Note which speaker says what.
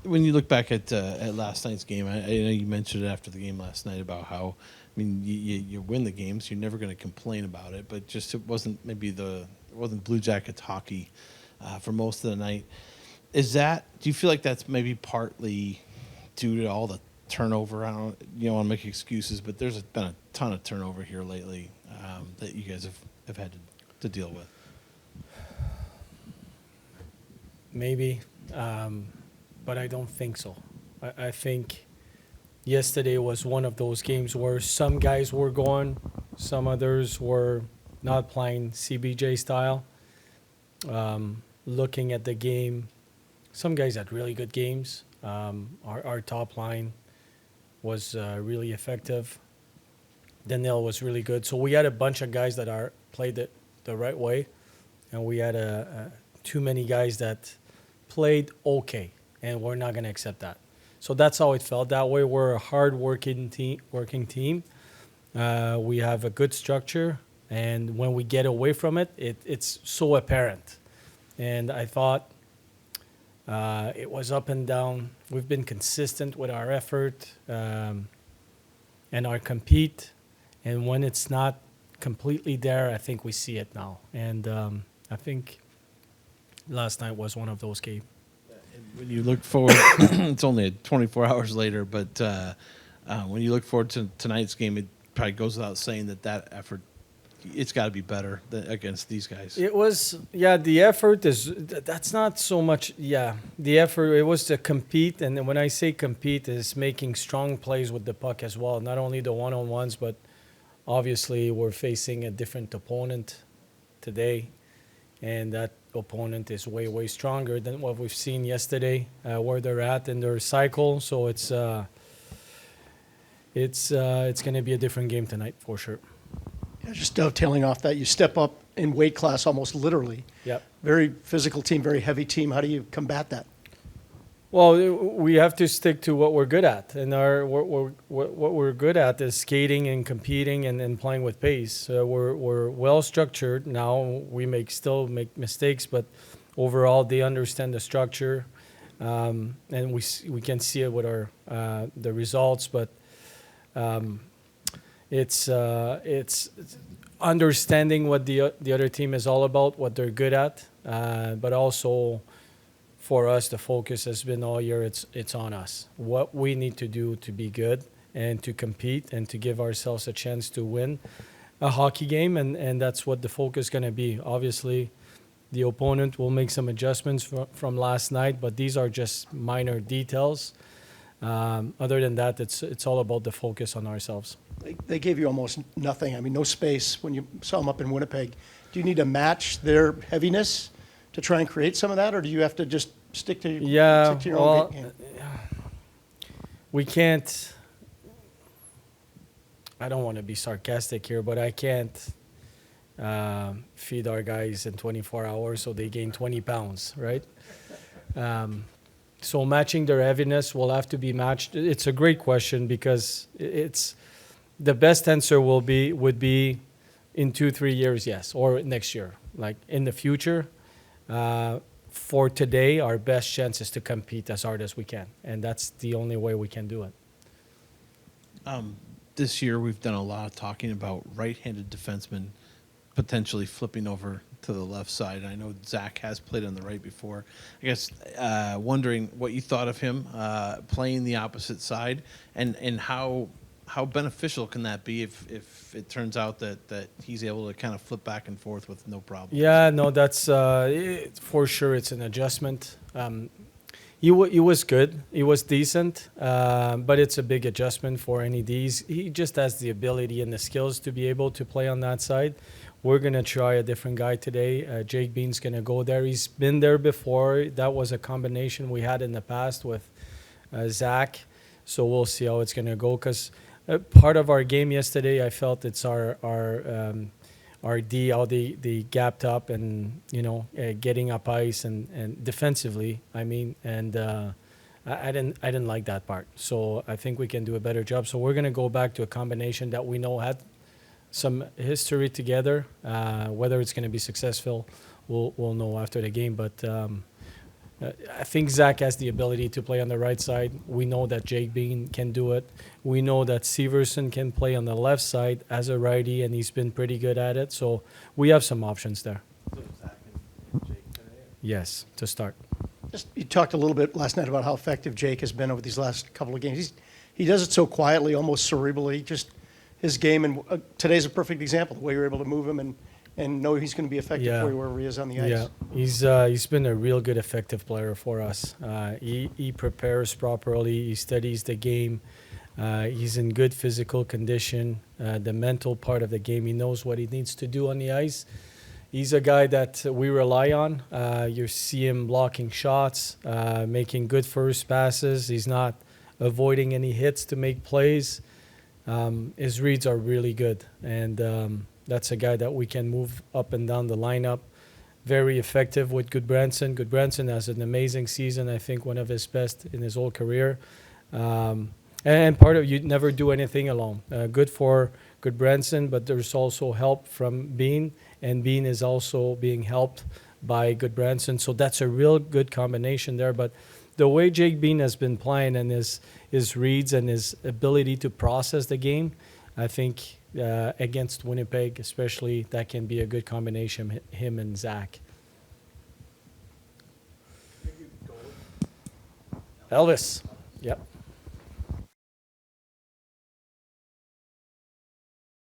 Speaker 1: when you look back at last night's game, I know you mentioned it after the game last night about how, I mean, you win the games, you're never going to complain about it, but just it wasn't Blue Jackets hockey for most of the night. Do you feel like that's maybe partly due to all the turnover? I don't, want to make excuses, but there's been a ton of turnover here lately that you guys have had to deal with.
Speaker 2: Maybe, but I don't think so. I think yesterday was one of those games where some guys were going, some others were not playing CBJ style. Looking at the game, some guys had really good games. Our top line was really effective. Danielle was really good. So we had a bunch of guys that played it the right way, and we had too many guys that played okay, and we're not going to accept that. So that's how it felt that way. We're a hard-working team. We have a good structure, and when we get away from it, it's so apparent. And I thought it was up and down. We've been consistent with our effort and our compete. And when it's not completely there, I think we see it now. And I think last night was one of those games.
Speaker 1: When you look forward, it's only 24 hours later, but when you look forward to tonight's game, it probably goes without saying that effort, it's got to be better against these guys.
Speaker 2: It was, the effort that's not so much, the effort, it was to compete. And when I say compete, is making strong plays with the puck as well. Not only the one-on-ones, but obviously we're facing a different opponent today. And that opponent is way, way stronger than what we've seen yesterday, where they're at in their cycle. So it's going to be a different game tonight for sure.
Speaker 3: Yeah, just dovetailing off that, you step up in weight class almost literally.
Speaker 2: Yep.
Speaker 3: Very physical team, very heavy team. How do you combat that?
Speaker 2: Well, we have to stick to what we're good at, and what we're good at is skating and competing and playing with pace. We're well structured now. We still make mistakes, but overall they understand the structure, and we can see it with our the results. But it's understanding what the other team is all about, what they're good at, but also. For us, the focus has been all year, it's on us. What we need to do to be good and to compete and to give ourselves a chance to win a hockey game, and that's what the focus is going to be. Obviously, the opponent will make some adjustments from last night, but these are just minor details. Other than that, it's all about the focus on ourselves.
Speaker 3: They gave you almost nothing. I mean, no space when you saw them up in Winnipeg. Do you need to match their heaviness to try and create some of that, or do you have to just stick to your own game?
Speaker 2: We can't. I don't want to be sarcastic here, but I can't feed our guys in 24 hours so they gain 20 pounds, right? So matching their heaviness will have to be matched. It's a great question because it's the best answer would be in 2-3 years, yes, or next year, like in the future. For today, our best chance is to compete as hard as we can, and that's the only way we can do it.
Speaker 1: This year, we've done a lot of talking about right-handed defensemen potentially flipping over to the left side. I know Zach has played on the right before. I guess wondering what you thought of him playing the opposite side, and how beneficial can that be if it turns out that he's able to kind of flip back and forth with no problem?
Speaker 2: Yeah, no, that's for sure. It's an adjustment. He was good. He was decent, but it's a big adjustment for any Ds. He just has the ability and the skills to be able to play on that side. We're going to try a different guy today. Jake Bean's going to go there. He's been there before. That was a combination we had in the past with Zach. So we'll see how it's going to go because part of our game yesterday, I felt it's our D, how they gapped up and, getting up ice and defensively, I mean, and I didn't like that part. So I think we can do a better job. So we're going to go back to a combination that we know had some history together. Whether it's going to be successful, we'll know after the game. But I think Zach has the ability to play on the right side. We know that Jake Bean can do it. We know that Severson can play on the left side as a righty, and he's been pretty good at it. So we have some options there. Yes, to start.
Speaker 3: Just, you talked a little bit last night about how effective Jake has been over these last couple of games. He does it so quietly, almost cerebrally. Just his game, and today's a perfect example. The way you're able to move him and know he's going to be effective for you wherever he is on the ice.
Speaker 2: Yeah, he's been a real good, effective player for us. He prepares properly. He studies the game. He's in good physical condition. The mental part of the game, he knows what he needs to do on the ice. He's a guy that we rely on. You see him blocking shots, making good first passes. He's not avoiding any hits to make plays. His reads are really good, and that's a guy that we can move up and down the lineup. Very effective with Goodbranson. Goodbranson has an amazing season, I think one of his best in his whole career. And part of you never do anything alone. Good for Goodbranson, but there's also help from Bean, and Bean is also being helped by Goodbranson. So that's a real good combination there. But the way Jake Bean has been playing and his reads and his ability to process the game, I think against Winnipeg especially, that can be a good combination, him and Zach. Elvis. Yep.